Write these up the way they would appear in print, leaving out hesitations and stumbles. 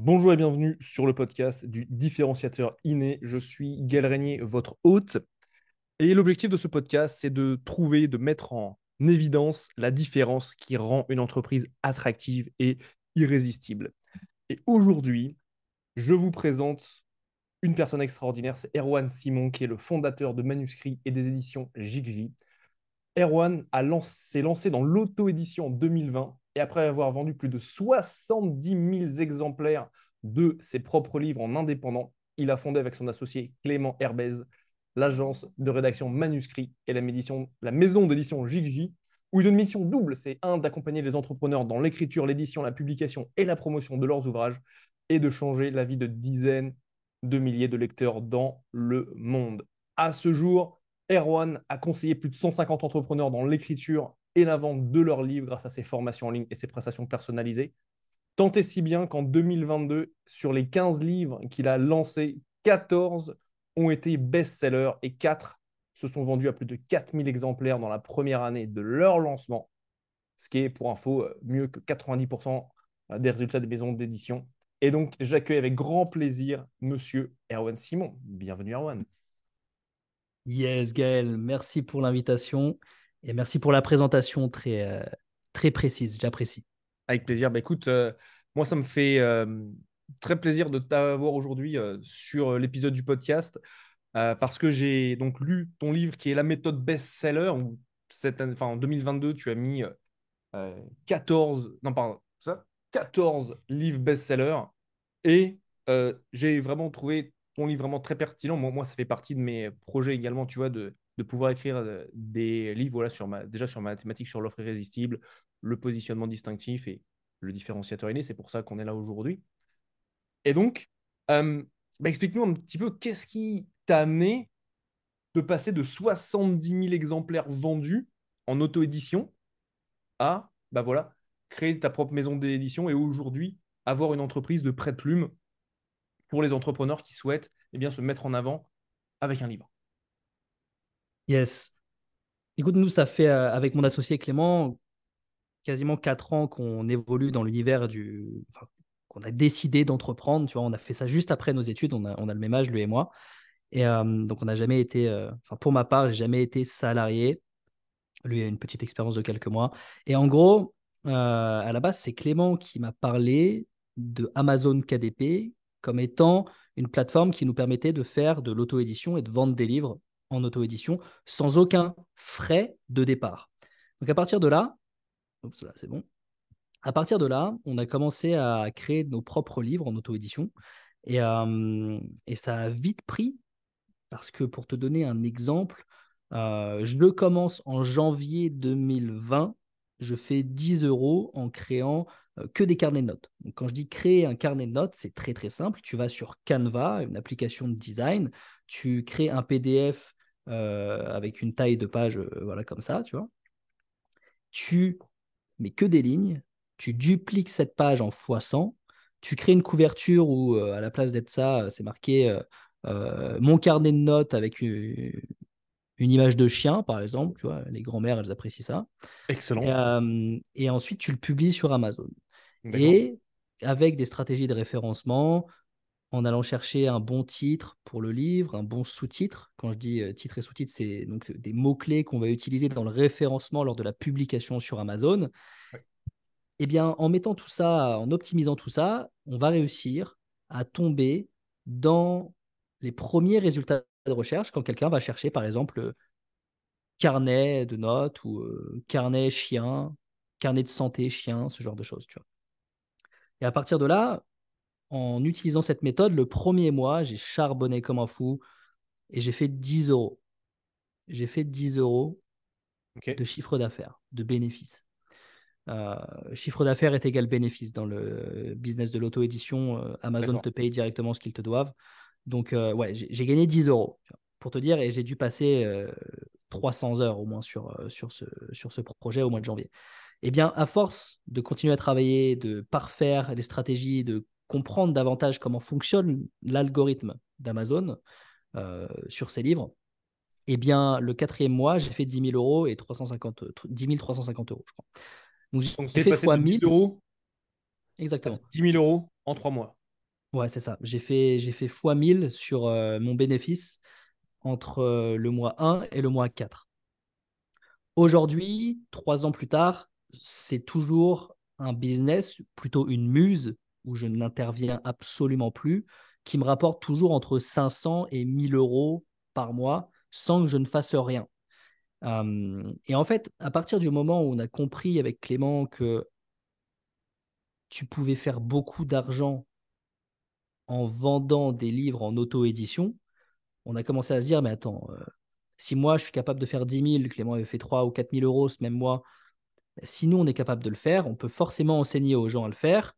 Bonjour et bienvenue sur le podcast du différenciateur inné. Je suis Gaël Régnier, votre hôte. Et l'objectif de ce podcast, c'est de trouver, de mettre en évidence la différence qui rend une entreprise attractive et irrésistible. Et aujourd'hui, je vous présente une personne extraordinaire, c'est Erwan Simon, qui est le fondateur de Manuscrit et des éditions Jigji. Erwan s'est lancé dans l'auto-édition en 2020 et après avoir vendu plus de 70 000 exemplaires de ses propres livres en indépendant, il a fondé avec son associé Clément Herbez l'agence de rédaction Manuscrit et la maison d'édition Jigji, où ils ont une mission double, c'est un, d'accompagner les entrepreneurs dans l'écriture, l'édition, la publication et la promotion de leurs ouvrages, et de changer la vie de dizaines de milliers de lecteurs dans le monde. À ce jour, Erwan a conseillé plus de 150 entrepreneurs dans l'écriture et la vente de leurs livres grâce à ses formations en ligne et ses prestations personnalisées. Tant et si bien qu'en 2022, sur les 15 livres qu'il a lancés, 14 ont été best-sellers et 4 se sont vendus à plus de 4000 exemplaires dans la première année de leur lancement, ce qui est, pour info, mieux que 90% des résultats des maisons d'édition. Et donc, j'accueille avec grand plaisir Monsieur Erwan Simon. Bienvenue, Erwan. Yes, Gaël, merci pour l'invitation et merci pour la présentation très précise. J'apprécie. Avec plaisir. Bah, écoute, moi, ça me fait très plaisir de t'avoir aujourd'hui sur l'épisode du podcast parce que j'ai donc lu ton livre qui est La méthode best-seller. Où en 2022, tu as mis 14, non, pardon, ça, 14 livres best-sellers et j'ai vraiment trouvé ton livre vraiment très pertinent. Moi, ça fait partie de mes projets également, tu vois, de pouvoir écrire des livres voilà, déjà sur ma thématique sur l'offre irrésistible, le positionnement distinctif et le différenciateur inné. C'est pour ça qu'on est là aujourd'hui. Et donc, euh, explique-nous un petit peu qu'est-ce qui t'a amené de passer de 70 000 exemplaires vendus en auto-édition à voilà, créer ta propre maison d'édition et aujourd'hui avoir une entreprise de prêt de plume pour les entrepreneurs qui souhaitent se mettre en avant avec un livre. Yes. Écoute, nous, ça fait avec mon associé Clément quasiment 4 ans qu'on évolue dans l'univers enfin, qu'on a décidé d'entreprendre. Tu vois, on a fait ça juste après nos études. On a le même âge, lui et moi. Et donc, on n'a jamais été, enfin, pour ma part, j'ai jamais été salarié. Lui a une petite expérience de quelques mois. Et en gros, à la base, c'est Clément qui m'a parlé de Amazon KDP comme étant une plateforme qui nous permettait de faire de l'auto-édition et de vendre des livres en auto-édition sans aucun frais de départ. Donc à partir de là, oups, là c'est bon. À partir de là, on a commencé à créer nos propres livres en auto-édition et ça a vite pris parce que pour te donner un exemple, je le commence en janvier 2020. Je fais 10 euros en créant que des carnets de notes. Donc, quand je dis créer un carnet de notes, c'est très très simple. Tu vas sur Canva, une application de design, tu crées un PDF avec une taille de page voilà, comme ça, tu vois. Tu mets que des lignes, tu dupliques cette page en fois 100, tu crées une couverture où à la place d'être ça, c'est marqué mon carnet de notes avec une image de chien, par exemple. Tu vois, les grands-mères, elles apprécient ça. Excellent. Et ensuite, tu le publies sur Amazon. D'accord. Et avec des stratégies de référencement, en allant chercher un bon titre pour le livre, un bon sous-titre. Quand je dis titre et sous-titre, c'est donc des mots-clés qu'on va utiliser dans le référencement lors de la publication sur Amazon. Ouais. Eh bien, en mettant tout ça, en optimisant tout ça, on va réussir à tomber dans les premiers résultats de recherche quand quelqu'un va chercher, par exemple, carnet de notes ou carnet chien, carnet de santé chien, ce genre de choses. Tu vois. Et à partir de là, en utilisant cette méthode, le premier mois, j'ai charbonné comme un fou et j'ai fait 10 euros. J'ai fait 10 euros Ok. de chiffre d'affaires, de bénéfices. Euh, Chiffre d'affaires est égal bénéfice. Dans le business de l'auto-édition, Amazon D'accord. te paye directement ce qu'ils te doivent. Donc, ouais, j'ai gagné 10 euros, pour te dire, et j'ai dû passer 300 heures au moins sur ce projet au mois de janvier. Eh bien, à force de continuer à travailler, de parfaire les stratégies, de comprendre davantage comment fonctionne l'algorithme d'Amazon sur ces livres, eh bien, le quatrième mois, j'ai fait 10 000 euros et 10 350 euros, je crois. Donc, Donc, tu j'ai es fait passé fois de 10 1000, euros à exactement. 10 000 euros en 3 mois. Ouais, c'est ça. J'ai fait fois 1000 sur mon bénéfice entre le mois 1 et le mois 4. Aujourd'hui, 3 ans plus tard, c'est toujours un business, plutôt une muse, où je n'interviens absolument plus, qui me rapporte toujours entre 500 et 1000 euros par mois sans que je ne fasse rien. Et en fait, à partir du moment où on a compris avec Clément que tu pouvais faire beaucoup d'argent en vendant des livres en auto-édition, on a commencé à se dire, mais attends, si moi je suis capable de faire 10 000, Clément avait fait 3 ou 4 000 euros ce même mois, si nous on est capable de le faire, on peut forcément enseigner aux gens à le faire.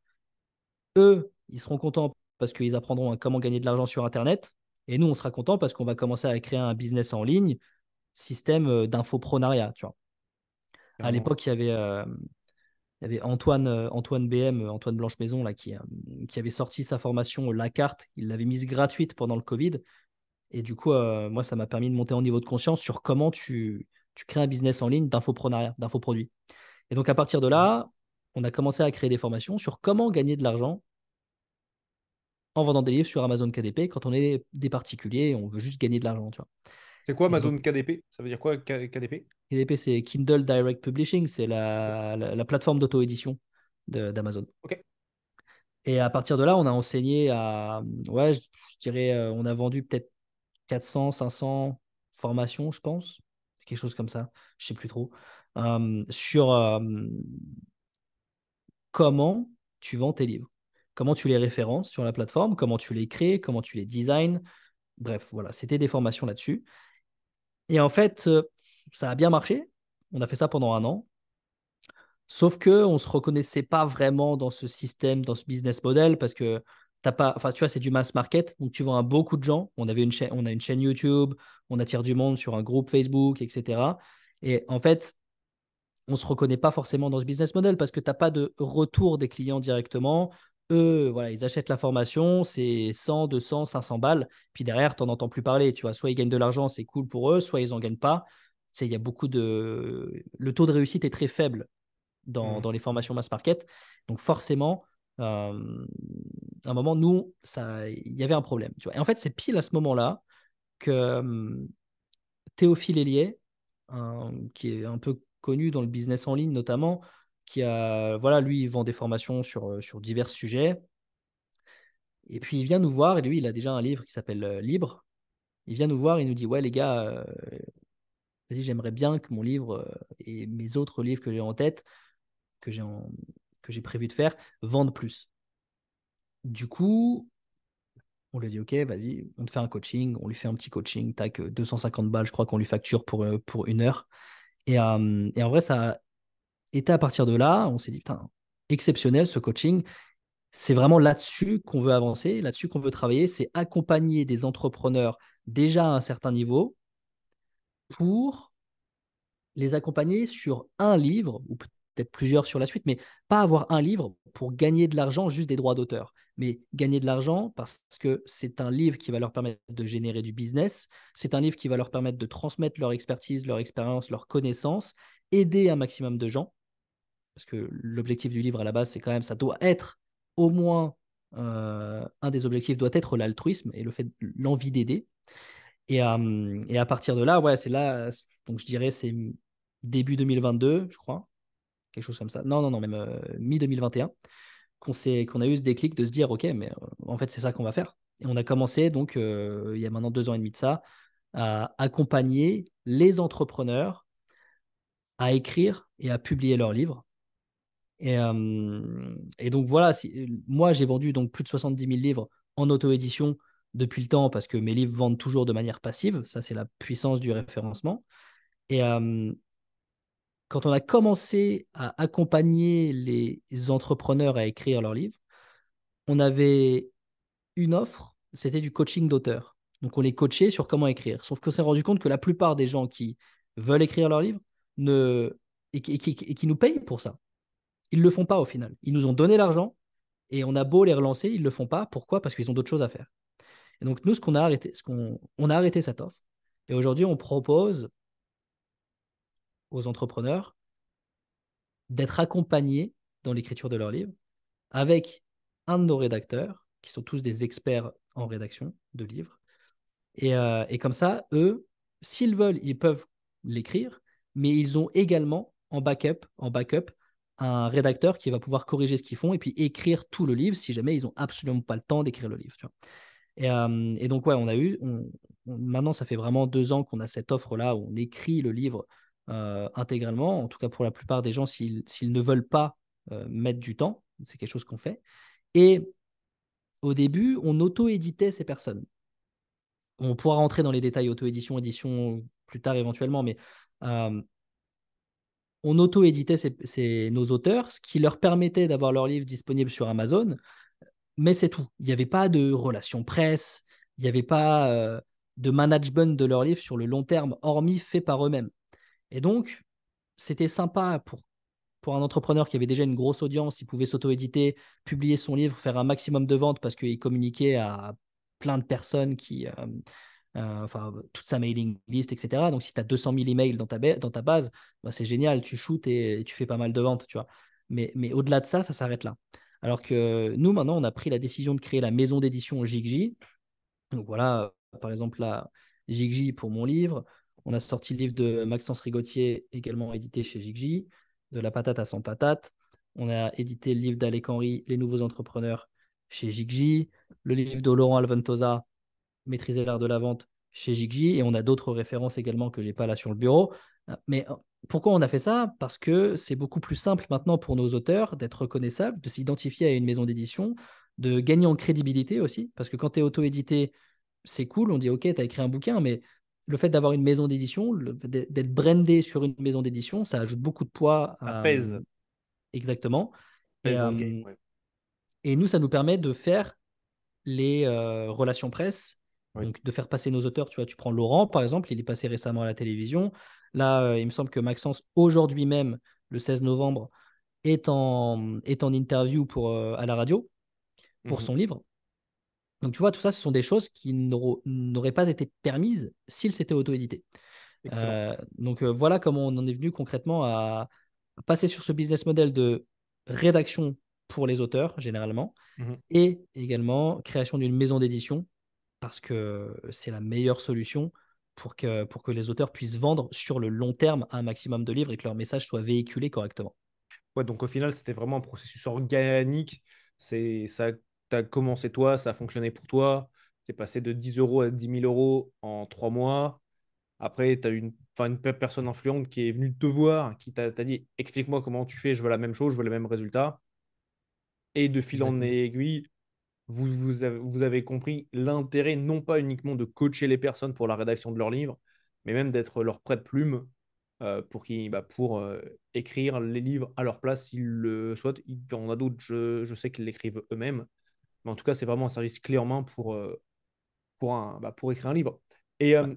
Eux, ils seront contents parce qu'ils apprendront à comment gagner de l'argent sur Internet. Et nous, on sera contents parce qu'on va commencer à créer un business en ligne, système d'infoprenariat, tu vois. À Carrément. l'époque, il y avait Antoine BM, Antoine Blanche-Maison, là, qui avait sorti sa formation La Carte. Il l'avait mise gratuite pendant le Covid. Et du coup, moi, ça m'a permis de monter en niveau de conscience sur comment tu crées un business en ligne d'infoprenariat, d'infoproduits. Et donc, à partir de là, on a commencé à créer des formations sur comment gagner de l'argent en vendant des livres sur Amazon KDP quand on est des particuliers et on veut juste gagner de l'argent, tu vois. C'est quoi Et donc, Amazon KDP? Ça veut dire quoi KDP? KDP, c'est Kindle Direct Publishing, c'est la plateforme d'auto-édition d'Amazon. Ok. Et à partir de là, on a enseigné ouais, je dirais, on a vendu peut-être 400, 500 formations, je pense, quelque chose comme ça, je sais plus trop, sur comment tu vends tes livres, comment tu les références sur la plateforme, comment tu les crées, comment tu les designs. Bref, voilà, c'était des formations là-dessus. Et en fait, ça a bien marché. On a fait ça pendant un an. Sauf que on se reconnaissait pas vraiment dans ce système, dans ce business model, parce que t'as pas, enfin, tu vois, c'est du mass market, donc tu vends à beaucoup de gens. On a une chaîne YouTube, on attire du monde sur un groupe Facebook, etc. Et en fait, on se reconnaît pas forcément dans ce business model parce que t'as pas de retour des clients directement. Eux, voilà, ils achètent la formation, c'est 100, 200, 500 balles. Puis derrière, tu n'en entends plus parler. Tu vois, soit ils gagnent de l'argent, c'est cool pour eux, soit ils n'en gagnent pas. Il y a beaucoup de. Le taux de réussite est très faible Mhm. dans les formations mass market. Donc forcément, à un moment, nous, il y avait un problème. Tu vois. Et en fait, c'est pile à ce moment-là que Théophile Hélier, qui est un peu connu dans le business en ligne notamment, qui a, voilà, lui, il vend des formations sur divers sujets. Et puis il vient nous voir, et lui, il a déjà un livre qui s'appelle Libre. Il vient nous voir, il nous dit, ouais, les gars, vas-y, j'aimerais bien que mon livre et mes autres livres que j'ai en tête, que j'ai en- que j'ai prévu de faire, vendent plus. Du coup, on lui dit, OK, vas-y, on te fait un coaching. On lui fait un petit coaching, tac, 250 balles, je crois qu'on lui facture pour 1 heure. Et en vrai, ça a été à partir de là, on s'est dit, putain, exceptionnel ce coaching. C'est vraiment là-dessus qu'on veut avancer, là-dessus qu'on veut travailler, c'est accompagner des entrepreneurs déjà à un certain niveau pour les accompagner sur un livre, ou peut-être plusieurs sur la suite, mais pas avoir un livre pour gagner de l'argent, juste des droits d'auteur, mais gagner de l'argent parce que c'est un livre qui va leur permettre de générer du business, c'est un livre qui va leur permettre de transmettre leur expertise, leur expérience, leurs connaissances, aider un maximum de gens, parce que l'objectif du livre à la base, c'est quand même, ça doit être au moins, un des objectifs doit être l'altruisme et le fait, l'envie d'aider. Et à partir de là, ouais, c'est là, donc je dirais c'est début 2022, je crois, quelque chose comme ça. Non, non, non, même mi-2021, qu'on a eu ce déclic de se dire, OK, mais en fait, c'est ça qu'on va faire. Et on a commencé, donc, il y a maintenant 2 ans et demi de ça, à accompagner les entrepreneurs à écrire et à publier leurs livres. Et donc voilà, moi j'ai vendu donc plus de 70 000 livres en auto-édition depuis le temps parce que mes livres vendent toujours de manière passive. Ça, c'est la puissance du référencement. Et quand on a commencé à accompagner les entrepreneurs à écrire leurs livres, on avait une offre, c'était du coaching d'auteur. Donc on les coachait sur comment écrire. Sauf qu'on s'est rendu compte que la plupart des gens qui veulent écrire leurs livres ne... et qui nous payent pour ça, ils ne le font pas au final. Ils nous ont donné l'argent et on a beau les relancer, ils ne le font pas. Pourquoi? Parce qu'ils ont d'autres choses à faire. Et donc nous, ce qu'on a arrêté, on a arrêté cette offre. Et aujourd'hui, on propose aux entrepreneurs d'être accompagnés dans l'écriture de leurs livres avec un de nos rédacteurs qui sont tous des experts en rédaction de livres. Et comme ça, eux, s'ils veulent, ils peuvent l'écrire, mais ils ont également en backup, un rédacteur qui va pouvoir corriger ce qu'ils font et puis écrire tout le livre si jamais ils n'ont absolument pas le temps d'écrire le livre. Tu vois. Et donc, ouais, maintenant, ça fait vraiment 2 ans qu'on a cette offre-là où on écrit le livre intégralement. En tout cas, pour la plupart des gens, s'ils ne veulent pas mettre du temps, c'est quelque chose qu'on fait. Et au début, on auto-éditait ces personnes. On pourra rentrer dans les détails auto-édition, édition plus tard éventuellement, mais euh, on auto-éditait nos auteurs, ce qui leur permettait d'avoir leur livre disponible sur Amazon, mais c'est tout. Il n'y avait pas de relations presse, il n'y avait pas de management de leur livre sur le long terme, hormis fait par eux-mêmes. Et donc, c'était sympa pour un entrepreneur qui avait déjà une grosse audience, il pouvait s'auto-éditer, publier son livre, faire un maximum de ventes parce qu'il communiquait à plein de personnes enfin, toute sa mailing list, etc. Donc, si tu as 200 000 emails dans ta base, bah, c'est génial, tu shootes et tu fais pas mal de ventes, tu vois. Mais au-delà de ça, ça s'arrête là. Alors que nous, maintenant, on a pris la décision de créer la maison d'édition Jigji. Donc voilà, par exemple, la Jigji pour mon livre. On a sorti le livre de Maxence Rigotier, également édité chez Jigji, de la patate à 100 patates. On a édité le livre d'Alec Henry, Les nouveaux entrepreneurs, chez Jigji. Le livre de Laurent Alventosa, Maîtriser l'art de la vente, chez Jigji. Et on a d'autres références également que je n'ai pas là sur le bureau. Mais pourquoi on a fait ça? Parce que c'est beaucoup plus simple maintenant pour nos auteurs d'être reconnaissables, de s'identifier à une maison d'édition, de gagner en crédibilité aussi. Parce que quand tu es auto-édité, c'est cool, on dit ok, tu as écrit un bouquin, mais le fait d'avoir une maison d'édition, d'être brandé sur une maison d'édition, ça ajoute beaucoup de poids Ça pèse, exactement. Et, pèse dans le game. euh, Ouais. et nous, ça nous permet de faire les relations presse, Oui. donc de faire passer nos auteurs. Tu vois, tu prends Laurent, par exemple, il est passé récemment à la télévision. Là, il me semble que Maxence, aujourd'hui même, le 16 novembre, est en interview à la radio pour Mhm. son livre. Donc, tu vois, tout ça, ce sont des choses qui n'auraient pas été permises s'il s'était auto-édité. Excellent. Donc, voilà comment on en est venu concrètement à passer sur ce business model de rédaction pour les auteurs, généralement, Mhm. et également création d'une maison d'édition, parce que c'est la meilleure solution pour que les auteurs puissent vendre sur le long terme un maximum de livres et que leur message soit véhiculé correctement. Ouais, donc au final, c'était vraiment un processus organique. Ça, t'as commencé toi, ça a fonctionné pour toi. C'est passé de 10 euros à 10 000 € en 3 mois. Après, tu as une personne influente qui est venue te voir, qui t'a dit, explique-moi comment tu fais, je veux la même chose, je veux les mêmes résultats. Et de fil en Exactement. aiguille, vous avez compris l'intérêt, non pas uniquement de coacher les personnes pour la rédaction de leurs livres, mais même d'être leur prête-plume pour écrire les livres à leur place s'ils le souhaitent. Il y en a d'autres, je sais qu'ils l'écrivent eux-mêmes, mais en tout cas, c'est vraiment un service clé en main pour écrire un livre. Et Ouais.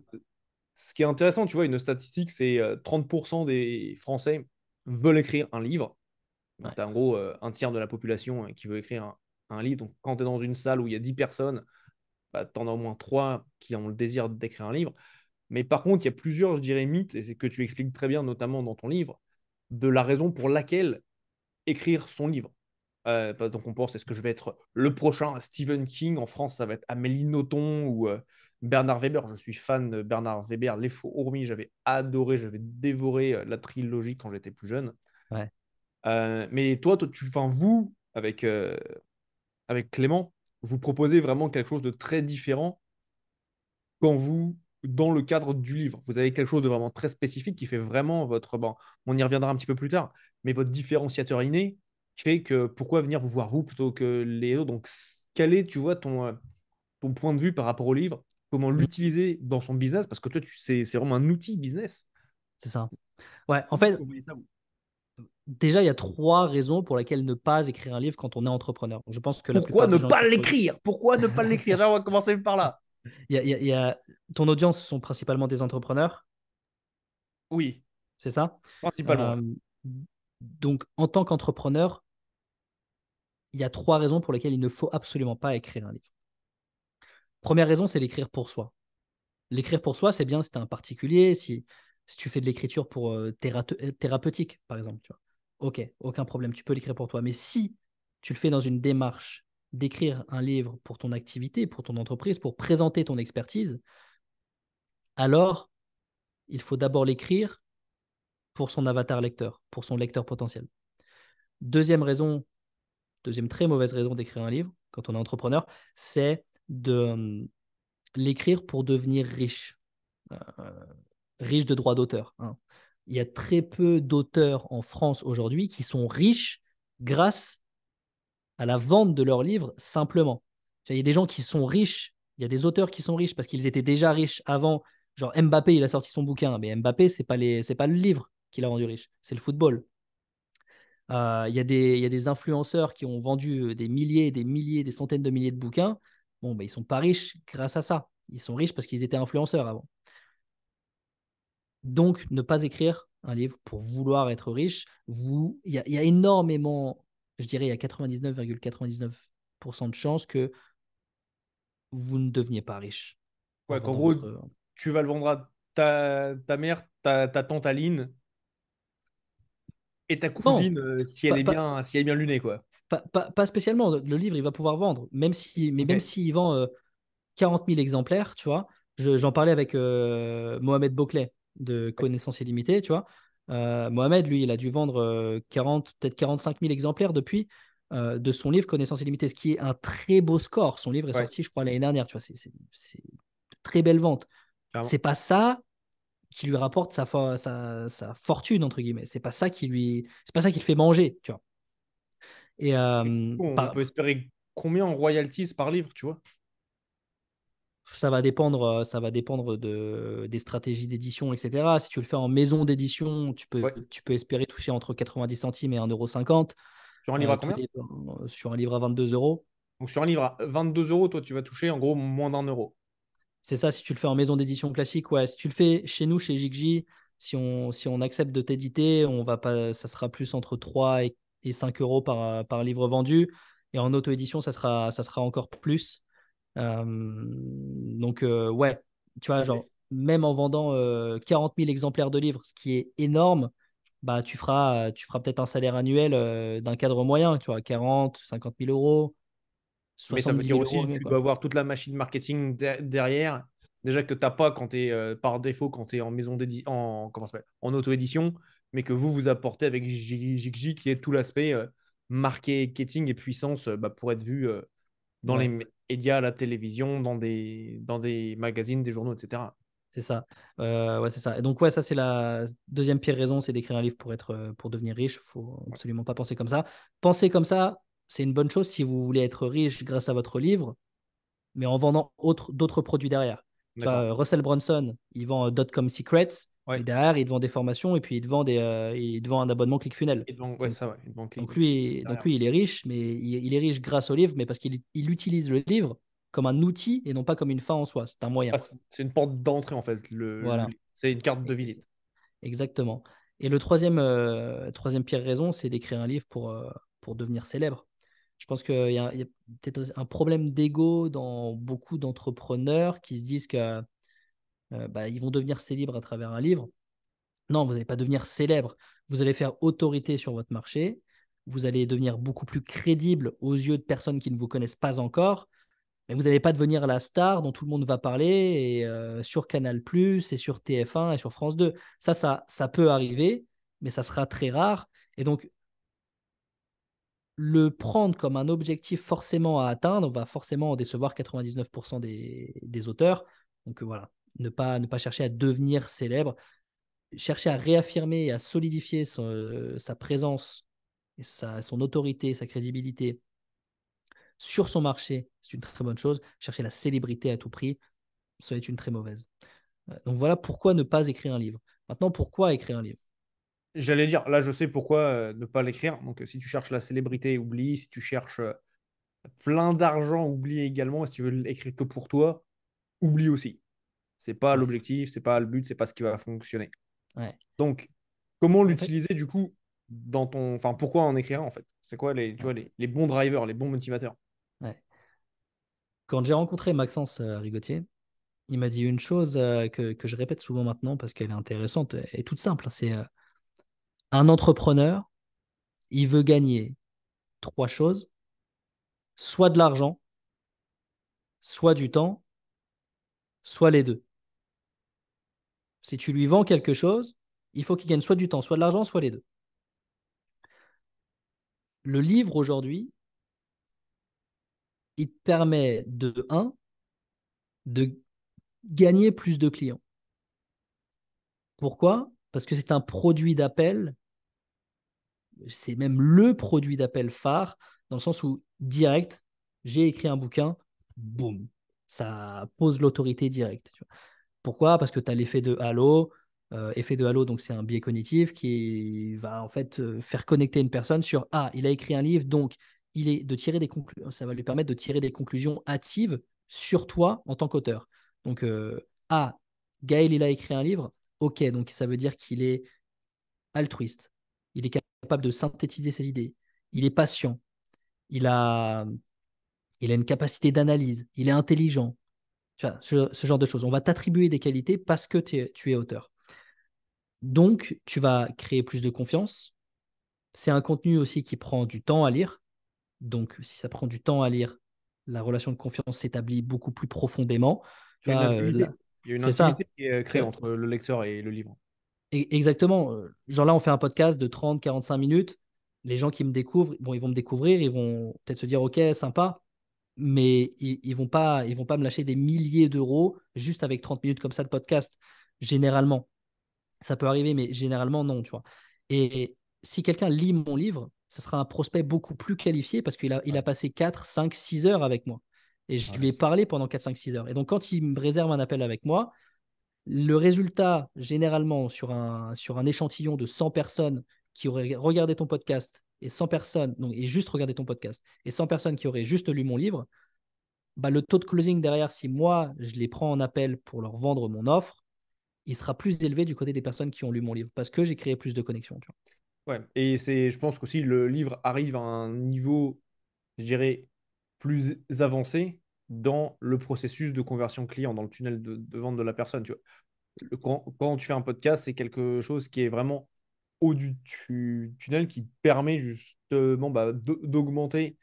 ce qui est intéressant, tu vois, une statistique, c'est 30% des Français veulent écrire un livre. Donc, Ouais. tu as en gros un tiers de la population qui veut écrire un livre. Donc, quand tu es dans une salle où il y a 10 personnes, bah, tu en as au moins 3 qui ont le désir d'écrire un livre. Mais par contre, il y a plusieurs, je dirais, mythes, et c'est que tu expliques très bien, notamment dans ton livre, de la raison pour laquelle écrire son livre. Donc on pense, est-ce que je vais être le prochain Stephen King? En France, ça va être Amélie Nothomb ou Bernard Weber. Je suis fan de Bernard Weber, Les Fourmis, j'avais adoré, j'avais dévoré la trilogie quand j'étais plus jeune. Ouais. Mais toi, vous, avec Clément, vous proposez vraiment quelque chose de très différent dans le cadre du livre. Vous avez quelque chose de vraiment très spécifique qui fait vraiment bon, on y reviendra un petit peu plus tard, mais votre différenciateur inné fait que pourquoi venir vous voir vous plutôt que les autres. Donc, quel est, tu vois, ton point de vue par rapport au livre? Comment Mm. l'utiliser dans son business? Parce que toi, c'est vraiment un outil business. C'est ça. Ouais, en Comment fait, vous voyez ça, vous? déjà, il y a 3 raisons pour lesquelles ne pas écrire un livre quand on est entrepreneur. Je pense que la Pourquoi plupart ne des gens pas qui posent. l'écrire? Pourquoi ne pas l'écrire? Déjà, on va commencer par là. Ton audience sont principalement des entrepreneurs, Oui, c'est ça? principalement. Ouais. Euh, donc, en tant qu'entrepreneur, il y a 3 raisons pour lesquelles il ne faut absolument pas écrire un livre. Première raison, c'est l'écrire pour soi. L'écrire pour soi, c'est bien si tu es un particulier, si tu fais de l'écriture pour thérapeutique, par exemple. Tu vois. Ok, aucun problème, tu peux l'écrire pour toi. Mais si tu le fais dans une démarche d'écrire un livre pour ton activité, pour ton entreprise, pour présenter ton expertise, alors il faut d'abord l'écrire pour son avatar lecteur, pour son lecteur potentiel. Deuxième raison, deuxième très mauvaise raison d'écrire un livre quand on est entrepreneur, c'est de l'écrire pour devenir riche, euh, riche de droits d'auteur, hein. Il y a très peu d'auteurs en France aujourd'hui qui sont riches grâce à la vente de leurs livres simplement. Il y a des gens qui sont riches, il y a des auteurs qui sont riches parce qu'ils étaient déjà riches avant. Genre Mbappé, il a sorti son bouquin, mais Mbappé, c'est pas le livre qui l'a rendu riche, c'est le football. Il y a des influenceurs qui ont vendu des milliers, des milliers, des centaines de milliers de bouquins. Bon, ben, ils ne sont pas riches grâce à ça. Ils sont riches parce qu'ils étaient influenceurs avant. Donc, ne pas écrire un livre pour vouloir être riche, il y a énormément, je dirais, il y a 99,99% de chances que vous ne deveniez pas riche en Ouais, qu'en vendant gros, votre. tu vas le vendre à ta mère, ta tante Aline et ta Non, cousine pas, pas, si elle est bien lunée, quoi. pas spécialement. Le livre, il va pouvoir vendre, mais Ok. même s'il vend 40 000 exemplaires, tu vois. J'en parlais avec Mohamed Bouclet de Ouais. Connaissance Illimitée, tu vois. Mohamed, lui, il a dû vendre 40, peut-être 45 000 exemplaires depuis de son livre Connaissance Illimitée, ce qui est un très beau score. Son livre est Ouais, sorti, je crois, l'année dernière, tu vois. C'est de très belle vente. carrément. C'est pas ça qui lui rapporte sa fortune, entre guillemets. C'est pas ça qui le fait manger, tu vois. Et Et du coup, on peut espérer combien en royalties par livre, tu vois? ça va dépendre des stratégies d'édition, etc. Si tu le fais en maison d'édition, Ouais. tu peux espérer toucher entre 90 centimes et 1,50 €. Sur un livre à Tout combien? dépend, sur un livre à 22 euros. Donc sur un livre à 22 euros, toi, tu vas toucher en gros moins d'1 euro. C'est ça si tu le fais en maison d'édition classique. Ouais. Si tu le fais chez nous, chez Jigji, si on accepte de t'éditer, on va pas, ça sera plus entre 3 et 5 euros par livre vendu. Et en auto-édition, ça sera encore plus. Ouais, tu vois, Ok. genre, même en vendant 40 000 exemplaires de livres, ce qui est énorme, bah, tu feras peut-être un salaire annuel d'un cadre moyen, tu vois, 40, 50 000 euros, Mais ça veut 70 dire 000 aussi euros, que mieux, tu quoi. dois avoir toute la machine marketing derrière. Déjà que tu n'as pas quand tu es par défaut quand tu es en maison d'édition, comment ça s'appelle, en auto-édition, mais que vous apportez avec Jigji qui est tout l'aspect marketing et puissance bah, pour être vu dans les Ouais, médias, la télévision, dans des magazines, des journaux, etc. c'est ça. Ouais, c'est ça. Et donc, ouais, ça, c'est la deuxième pire raison, c'est d'écrire un livre pour devenir riche. Faut Ouais. absolument pas penser comme ça. Penser comme ça, c'est une bonne chose si vous voulez être riche grâce à votre livre, mais en vendant d'autres produits derrière. Tu vois, D'accord. Russell Brunson, il vend .com Secrets, mais Ouais. derrière, il te vend des formations et puis il te vend un abonnement ClickFunnels. Et donc, ouais, Donc, ça, ouais. Donc, donc derrière. lui, il est riche, mais il est riche grâce au livre, mais parce il utilise le livre comme un outil et non pas comme une fin en soi. C'est un moyen. Ah, c'est une porte d'entrée, en fait. Voilà, C'est une carte de visite. exactement. Et le troisième pire raison, c'est d'écrire un livre pour devenir célèbre. Je pense qu'il y a peut-être un problème d'ego dans beaucoup d'entrepreneurs qui se disent que bah, ils vont devenir célèbres à travers un livre. Non, vous n'allez pas devenir célèbre. Vous allez faire autorité sur votre marché. Vous allez devenir beaucoup plus crédible aux yeux de personnes qui ne vous connaissent pas encore. Mais vous n'allez pas devenir la star dont tout le monde va parler sur Canal+, et sur TF1 et sur France 2. Ça peut arriver, mais ça sera très rare. Et donc, le prendre comme un objectif forcément à atteindre va forcément en décevoir 99% des auteurs. Donc voilà, ne pas chercher à devenir célèbre, chercher à réaffirmer et à solidifier sa présence, et son autorité, sa crédibilité sur son marché, c'est une très bonne chose. Chercher la célébrité à tout prix, ça est une très mauvaise. Donc voilà pourquoi ne pas écrire un livre. Maintenant, pourquoi écrire un livre? J'allais dire, là, je sais pourquoi ne pas l'écrire. Donc, si tu cherches la célébrité, oublie. Si tu cherches plein d'argent, oublie également. Et si tu veux l'écrire que pour toi, oublie aussi. C'est pas Ouais, l'objectif, c'est pas le but, c'est pas ce qui va fonctionner. ouais. Donc, comment En fait, l'utiliser du coup dans ton. Enfin, pourquoi en écrire en fait? C'est quoi tu ouais, vois, les bons drivers, les bons motivateurs? ouais. Quand j'ai rencontré Maxence Rigotier, il m'a dit une chose que je répète souvent maintenant parce qu'elle est intéressante et toute simple, hein. C'est un entrepreneur, il veut gagner trois choses. soit de l'argent, soit du temps, soit les deux. Si tu lui vends quelque chose, il faut qu'il gagne soit du temps, soit de l'argent, soit les deux. Le livre aujourd'hui, il te permet de, un, de gagner plus de clients. Pourquoi? Parce que c'est un produit d'appel, c'est même le produit d'appel phare, dans le sens où direct, j'ai écrit un bouquin, boum, ça pose l'autorité directe. Tu vois. Pourquoi? Parce que tu as l'effet de halo. Effet de halo, donc c'est un biais cognitif qui va en fait faire connecter une personne sur ah, il a écrit un livre, donc il est de tirer des conclusions. Ça va lui permettre de tirer des conclusions hâtives sur toi en tant qu'auteur. Donc ah, Gaël, il a écrit un livre. Ok, donc ça veut dire qu'il est altruiste. Il est capable de synthétiser ses idées. Il est patient. Il a, il a une capacité d'analyse. Il est intelligent. Tu vois, ce genre de choses. On va t'attribuer des qualités parce que tu es auteur. Donc, tu vas créer plus de confiance. C'est un contenu aussi qui prend du temps à lire. Donc, si ça prend du temps à lire, la relation de confiance s'établit beaucoup plus profondément. Tu Il y a une vois, intimité. là, Il y a une c'est ça. intimité qui est créée entre le lecteur et le livre. Exactement. Genre là, on fait un podcast de 30-45 minutes. Les gens qui me découvrent, bon, ils vont me découvrir, ils vont peut-être se dire, OK, sympa, mais ils vont pas me lâcher des milliers d'euros juste avec 30 minutes comme ça de podcast. Généralement, ça peut arriver, mais généralement, non, tu vois. Et si quelqu'un lit mon livre, ce sera un prospect beaucoup plus qualifié parce il Ouais. a passé 4 5 6 heures avec moi. Et je Ouais. lui ai parlé pendant 4 5 6 heures. Et donc, quand il me réserve un appel avec moi, le résultat, généralement, sur un échantillon de 100 personnes qui auraient regardé ton podcast et 100 personnes, donc, et juste regardé ton podcast, et 100 personnes qui auraient juste lu mon livre, bah, le taux de closing derrière, si moi, je les prends en appel pour leur vendre mon offre, il sera plus élevé du côté des personnes qui ont lu mon livre parce que j'ai créé plus de connexions. Tu Ouais. Et je pense qu'aussi le livre arrive à un niveau, je dirais, plus avancé dans le processus de conversion client, dans le tunnel de vente de la personne. Tu vois. Quand tu fais un podcast, c'est quelque chose qui est vraiment haut du tunnel qui permet justement bah, d'augmenter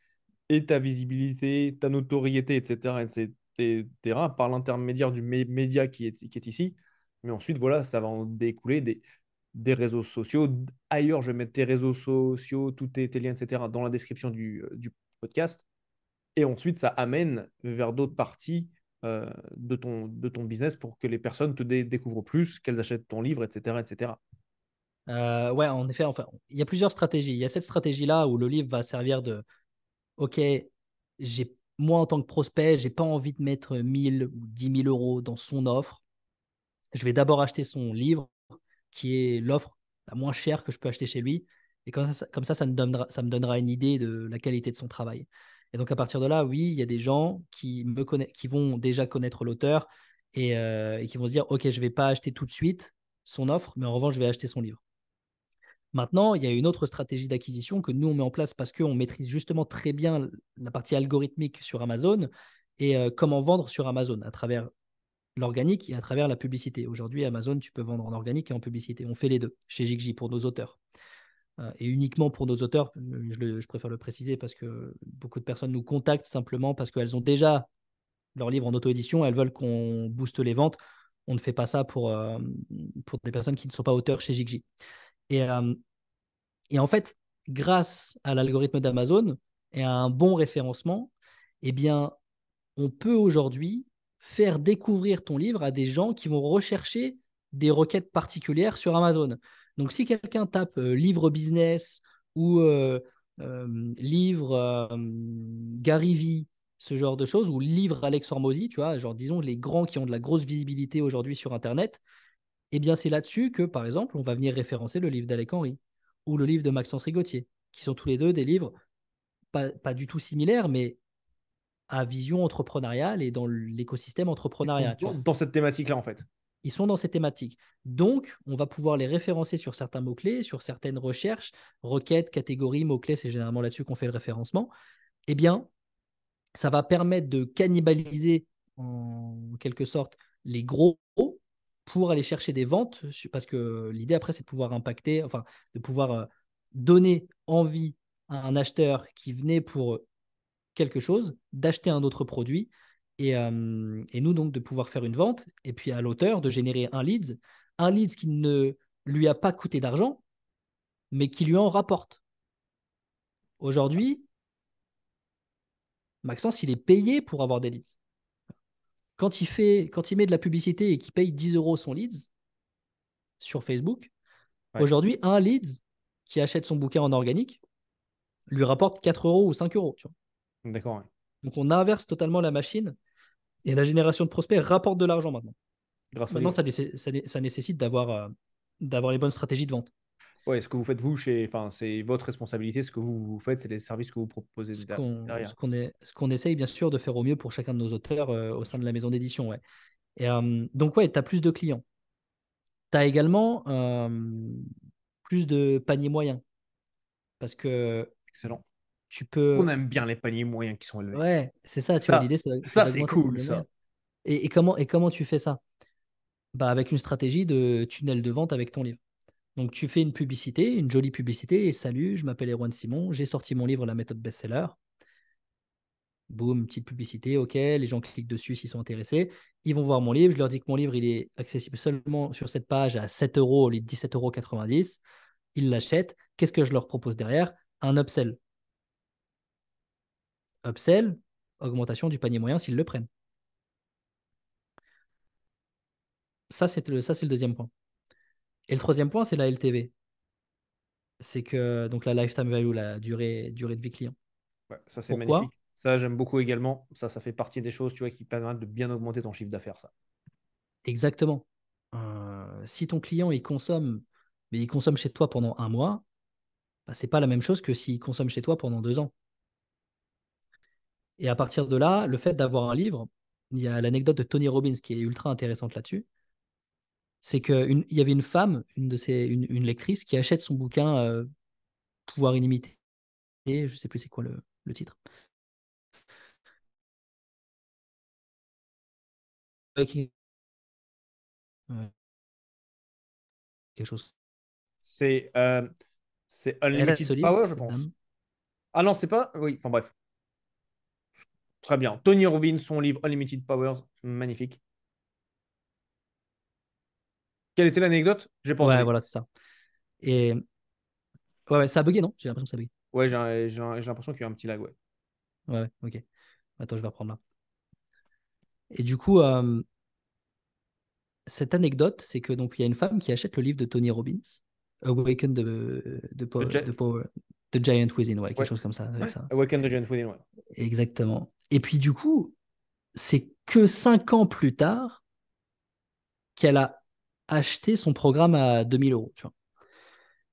et ta visibilité, ta notoriété, etc., etc., par l'intermédiaire du média qui est ici. Mais ensuite, voilà, ça va en découler des réseaux sociaux. Ailleurs, je vais mettre tes réseaux sociaux, tous tes liens, etc., dans la description du podcast. Et ensuite, ça amène vers d'autres parties de ton business pour que les personnes te découvrent plus, qu'elles achètent ton livre, etc., etc. Ouais, en effet, enfin, il y a plusieurs stratégies. Il y a cette stratégie-là où le livre va servir de OK, moi en tant que prospect, j'ai pas envie de mettre 1000 ou 10 000 euros dans son offre. Je vais d'abord acheter son livre, qui est l'offre la moins chère que je peux acheter chez lui. Et comme ça me donnera une idée de la qualité de son travail. Et donc à partir de là, oui, il y a des gens qui vont déjà connaître l'auteur et qui vont se dire, OK, je ne vais pas acheter tout de suite son offre, mais en revanche, je vais acheter son livre. Maintenant, il y a une autre stratégie d'acquisition que nous, on met en place parce qu'on maîtrise justement très bien la partie algorithmique sur Amazon et comment vendre sur Amazon à travers l'organique et à travers la publicité. Aujourd'hui, Amazon, tu peux vendre en organique et en publicité. On fait les deux chez Jigji pour nos auteurs. Et uniquement pour nos auteurs, je préfère le préciser parce que beaucoup de personnes nous contactent simplement parce qu'elles ont déjà leur livre en auto-édition, elles veulent qu'on booste les ventes. On ne fait pas ça pour des personnes qui ne sont pas auteurs chez Jigji. Et, euh, et en fait, grâce à l'algorithme d'Amazon et à un bon référencement, eh bien, on peut aujourd'hui faire découvrir ton livre à des gens qui vont rechercher des requêtes particulières sur Amazon. Donc, si quelqu'un tape livre business ou livre Gary Vee, ce genre de choses, ou livre Alex Hormozy, tu vois, genre disons les grands qui ont de la grosse visibilité aujourd'hui sur Internet, eh bien c'est là-dessus que, par exemple, on va venir référencer le livre d'Alec Henry ou le livre de Maxence Rigotier, qui sont tous les deux des livres pas du tout similaires, mais à vision entrepreneuriale et dans l'écosystème Ils sont entrepreneuriat. Tu vois. dans cette thématique-là, en fait. Ils sont dans ces thématiques. Donc, on va pouvoir les référencer sur certains mots-clés, sur certaines recherches, requêtes, catégories, mots-clés, c'est généralement là-dessus qu'on fait le référencement. Eh bien, ça va permettre de cannibaliser en quelque sorte les gros pour aller chercher des ventes, parce que l'idée après, c'est de pouvoir impacter, enfin, de pouvoir donner envie à un acheteur qui venait pour quelque chose, d'acheter un autre produit et nous donc de pouvoir faire une vente et puis à l'auteur de générer un lead qui ne lui a pas coûté d'argent, mais qui lui en rapporte. Aujourd'hui, Maxence, il est payé pour avoir des leads. Quand il met de la publicité et qu'il paye 10 euros son leads sur Facebook, Ouais, aujourd'hui, un leads qui achète son bouquin en organique lui rapporte 4 euros ou 5 euros. Tu vois. d'accord. Ouais. Donc on inverse totalement la machine et la génération de prospects rapporte de l'argent maintenant. Grâce au Maintenant, livre. ça nécessite d'avoir les bonnes stratégies de vente. Ouais, ce que vous faites vous enfin, c'est votre responsabilité. Ce que vous faites, c'est les services que vous proposez Ce qu'on derrière. ce qu'on est, ce qu'on essaye bien sûr de faire au mieux pour chacun de nos auteurs au sein de la maison d'édition. Ouais. Donc ouais, tu as plus de clients. Tu as également plus de paniers moyens parce que Excellent. tu On peux... aime bien les paniers moyens qui sont élevés. Ouais, c'est ça, tu vois, Ça, l'idée, c'est ça c'est d'augmenter le cool, panier moyen. ça. Et comment tu fais ça? Bah, avec une stratégie de tunnel de vente avec ton livre. Donc, tu fais une publicité, une jolie publicité, et salut, je m'appelle Erwan Simon, j'ai sorti mon livre La méthode best-seller. Boum, petite publicité, ok, les gens cliquent dessus s'ils sont intéressés. Ils vont voir mon livre, je leur dis que mon livre, il est accessible seulement sur cette page à 7 euros au lieu de 17,90 €. Ils l'achètent. Qu'est-ce que je leur propose derrière? Un upsell. Upsell, augmentation du panier moyen s'ils le prennent. Ça, c'est le deuxième point. Et le troisième point, c'est la LTV. C'est que, donc la lifetime value, la durée de vie client. Ouais, ça, c'est Pourquoi? magnifique. Ça, j'aime beaucoup également. Ça fait partie des choses, tu vois, qui permettent de bien augmenter ton chiffre d'affaires, ça. Exactement. Si ton client, mais il consomme chez toi pendant un mois, bah, c'est pas la même chose que s'il consomme chez toi pendant 2 ans. Et à partir de là, le fait d'avoir un livre, il y a l'anecdote de Tony Robbins qui est ultra intéressante là-dessus. C'est qu'il y avait une femme, une lectrice, qui achète son bouquin Pouvoir illimité. Et je sais plus c'est quoi le titre. Quelque chose. C'est c'est Elle a ce Unlimited livre, Power, je cette pense. dame. Ah non, c'est pas. Oui, enfin bref. Très bien. Tony Robbins, son livre Unlimited Powers, magnifique. Quelle était l'anecdote? J'ai pas Ouais, entendu. voilà, c'est ça. Et ouais, ouais, ça a bugué, non? J'ai l'impression que ça a bugué. Ouais, j'ai l'impression qu'il y a un petit lag, ouais. Ouais, ouais, ok. Attends, je vais reprendre là. Et du coup, cette anecdote, c'est que donc il y a une femme qui achète le livre de Tony Robbins, Awaken Le the Jet- Power, The Giant Within, ouais, quelque Ouais. chose comme ça. Ouais, ça. Awaken the Giant Within, ouais. Exactement. Et puis du coup, c'est que 5 ans plus tard qu'elle a acheté son programme à 2 000 €. Tu vois.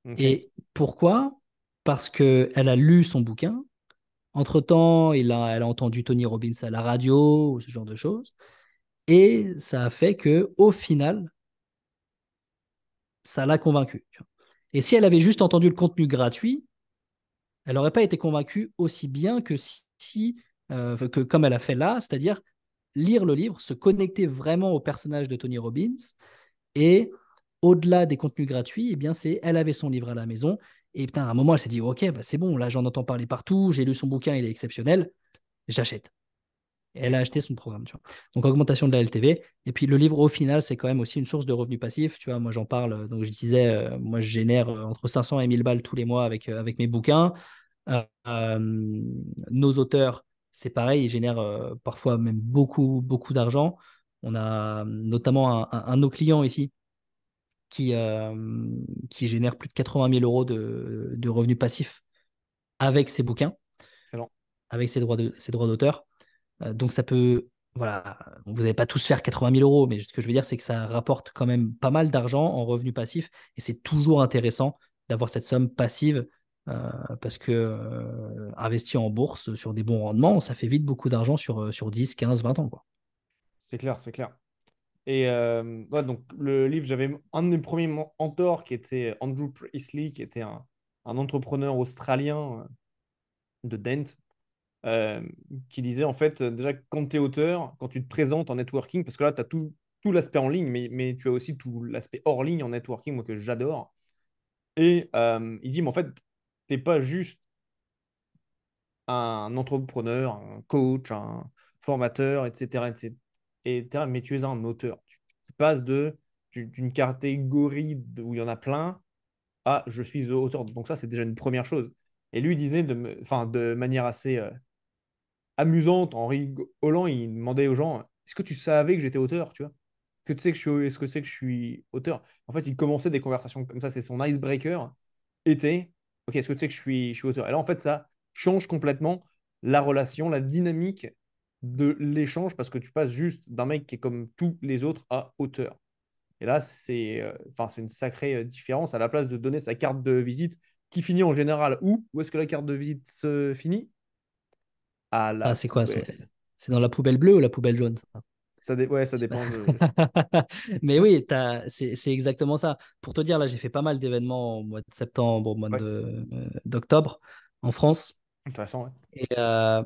Ok. Et pourquoi? Parce qu'elle a lu son bouquin. Entre-temps, elle a entendu Tony Robbins à la radio, ou ce genre de choses. Et ça a fait que, au final, ça l'a convaincue. Tu vois. Et si elle avait juste entendu le contenu gratuit, elle n'aurait pas été convaincue aussi bien que que comme elle a fait là, c'est-à-dire lire le livre, se connecter vraiment au personnage de Tony Robbins et au-delà des contenus gratuits, eh bien elle avait son livre à la maison et putain, à un moment elle s'est dit ok, bah, c'est bon, là j'en entends parler partout, j'ai lu son bouquin, il est exceptionnel, j'achète. Et elle a acheté Excellent. son programme, tu vois. Donc augmentation de la LTV. Et puis le livre, au final, c'est quand même aussi une source de revenus passifs. Tu vois, moi j'en parle. Donc je disais, moi je génère entre 500 et 1000 balles tous les mois avec mes bouquins. Euh, euh, nos auteurs, c'est pareil, ils génèrent parfois même beaucoup, beaucoup d'argent. On a notamment un de nos clients ici qui, euh, qui génère plus de 80 000 euros de revenus passifs avec ses bouquins, Excellent. avec ses droits d'auteur. Donc ça peut, voilà, vous n'allez pas tous faire 80 000 euros, mais ce que je veux dire, c'est que ça rapporte quand même pas mal d'argent en revenus passifs et c'est toujours intéressant d'avoir cette somme passive parce que investir en bourse sur des bons rendements, ça fait vite beaucoup d'argent sur 10, 15, 20 ans, quoi. C'est clair, c'est clair. Et ouais, donc le livre, j'avais un de mes premiers mentors qui était Andrew Priestley, qui était un entrepreneur australien de Dent, euh, qui disait en fait, déjà, quand tu es auteur, quand tu te présentes en networking, parce que là, tu as tout l'aspect en ligne, mais tu as aussi tout l'aspect hors ligne en networking, moi, que j'adore. Et il dit, mais en fait, t'es pas juste un entrepreneur, un coach, un formateur, etc., etc., mais tu es un auteur. Tu passes d'une catégorie où il y en a plein à je suis auteur. Donc ça, c'est déjà une première chose. Et lui disait, enfin, de manière assez amusante, en rigolant, il demandait aux gens, est-ce que tu savais que j'étais auteur, tu vois? Est-ce que tu sais que je suis auteur? En fait, il commençait des conversations comme ça, c'est son icebreaker était, ok, est-ce que tu sais que je suis auteur? Et là, en fait, ça change complètement la relation, la dynamique de l'échange, parce que tu passes juste d'un mec qui est comme tous les autres à auteur. Et là, c'est une sacrée différence. À la place de donner sa carte de visite, qui finit en général où? Où est-ce que la carte de visite se finit? À Ah, la c'est quoi? poubelle. C'est dans la poubelle bleue ou la poubelle jaune, ça? Ouais, ça Je sais pas. dépend Mais oui, c'est exactement ça. Pour te dire, là, j'ai fait pas mal d'événements au mois de septembre, au mois Ouais, d'octobre en France. intéressant, ouais. Et en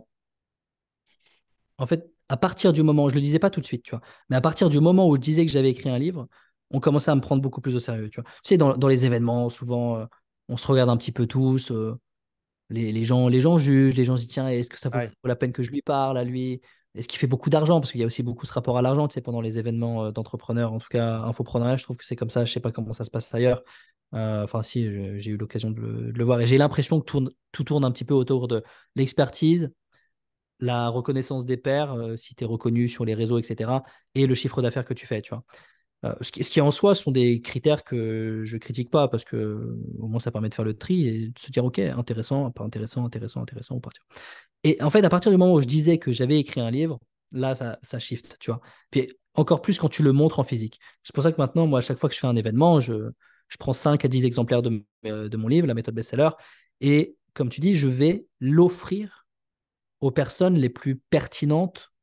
fait, à partir du moment, je le disais pas tout de suite, tu vois, mais à partir du moment où je disais que j'avais écrit un livre, on commençait à me prendre beaucoup plus au sérieux, tu vois. Tu sais, dans les événements, souvent, on se regarde un petit peu tous. Les gens jugent, les gens se disent, tiens, est-ce que ça Ah vaut ouais. la peine que je lui parle à lui? Est-ce qu'il fait beaucoup d'argent? Parce qu'il y a aussi beaucoup ce rapport à l'argent, tu sais, pendant les événements d'entrepreneurs, en tout cas infopreneur, je trouve que c'est comme ça, je sais pas comment ça se passe ailleurs. Enfin, si, j'ai eu l'occasion de le voir et j'ai l'impression que tout tourne un petit peu autour de l'expertise, la reconnaissance des pairs, si tu es reconnu sur les réseaux, etc., et le chiffre d'affaires que tu fais, tu vois. Ce qui en soi sont des critères que je critique pas parce que au moins ça permet de faire le tri et de se dire ok, intéressant, pas intéressant, intéressant, intéressant, on part. Et en fait, à partir du moment où je disais que j'avais écrit un livre, là ça shift, tu vois. Puis encore plus quand tu le montres en physique. C'est pour ça que maintenant, moi, à chaque fois que je fais un événement, je prends 5 à 10 exemplaires de mon livre, la méthode best-seller, et comme tu dis, je vais l'offrir aux personnes les plus pertinentes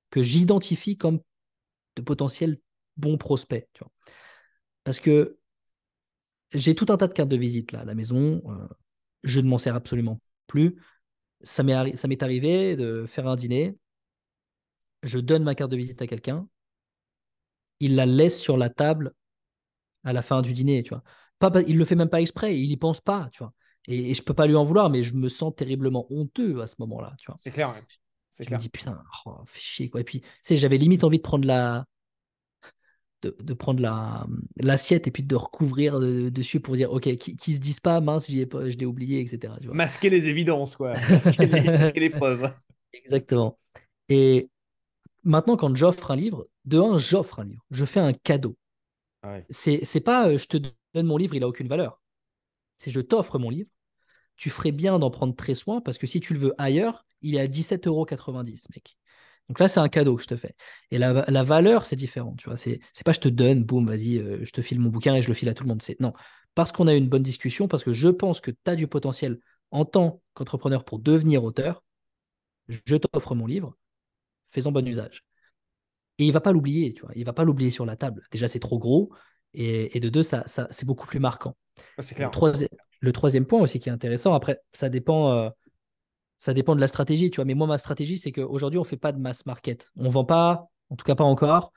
que j'identifie comme de potentiels bons prospects, tu vois. Parce que j'ai tout un tas de cartes de visite là à la maison. Je ne m'en sers absolument plus. Ça m'est arrivé de faire un dîner. Je donne ma carte de visite à quelqu'un. Il la laisse sur la table à la fin du dîner, tu vois. Il le fait même pas exprès. Il y pense pas, tu vois. Et je peux pas lui en vouloir, mais je me sens terriblement honteux à ce moment-là, tu vois. C'est clair, ouais. C'est Je me clair. dis putain, oh, fais chier quoi. Et puis, tu sais, j'avais limite envie de prendre l'assiette et puis de recouvrir dessus pour dire ok, qui se disent pas mince, j'y ai pas, je l'ai oublié, etc. Tu vois. Masquer les évidences, quoi. Masquer les preuves. Exactement. Et maintenant, quand j'offre un livre, de un, j'offre un livre. Je fais un cadeau. Ah ouais. C'est pas je te donne mon livre, il a aucune valeur. C'est je t'offre mon livre. Tu ferais bien d'en prendre très soin parce que si tu le veux ailleurs, il est à 17,90 €, mec. Donc là, c'est un cadeau que je te fais. Et la valeur, c'est différent. Tu vois, c'est pas je te donne, boum, vas-y, je te file mon bouquin et je le file à tout le monde. Non. Parce qu'on a eu une bonne discussion, parce que je pense que tu as du potentiel en tant qu'entrepreneur pour devenir auteur, je t'offre mon livre, fais-en bon usage. Et il va pas l'oublier, tu vois. Il va pas l'oublier sur la table. Déjà, c'est trop gros. Et de deux, c'est beaucoup plus marquant. Ah, c'est Le clair. troisième, le troisième point aussi qui est intéressant, après, ça dépend de la stratégie, tu vois. Mais moi, ma stratégie, c'est qu'aujourd'hui, on ne fait pas de mass market. On ne vend pas, en tout cas pas encore,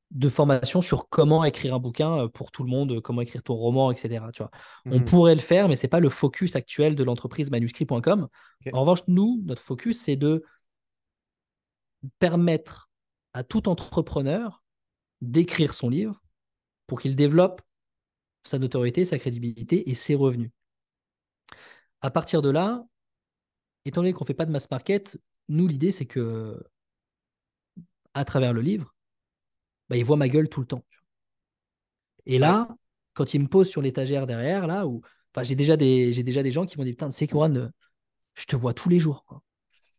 de formation sur comment écrire un bouquin pour tout le monde, comment écrire ton roman, etc. Tu vois. On Mhm. pourrait le faire, mais ce n'est pas le focus actuel de l'entreprise manuscrit.com. Ok. En revanche, nous, notre focus, c'est de permettre à tout entrepreneur d'écrire son livre pour qu'il développe sa notoriété, sa crédibilité et ses revenus. À partir de là, étant donné qu'on ne fait pas de mass market, nous, l'idée, c'est que à travers le livre, bah, il voit ma gueule tout le temps. Et Ouais. là, quand il me pose sur l'étagère derrière, là, où, enfin, j'ai déjà des gens qui m'ont dit, putain, tu sais, Coran, je te vois tous les jours, quoi.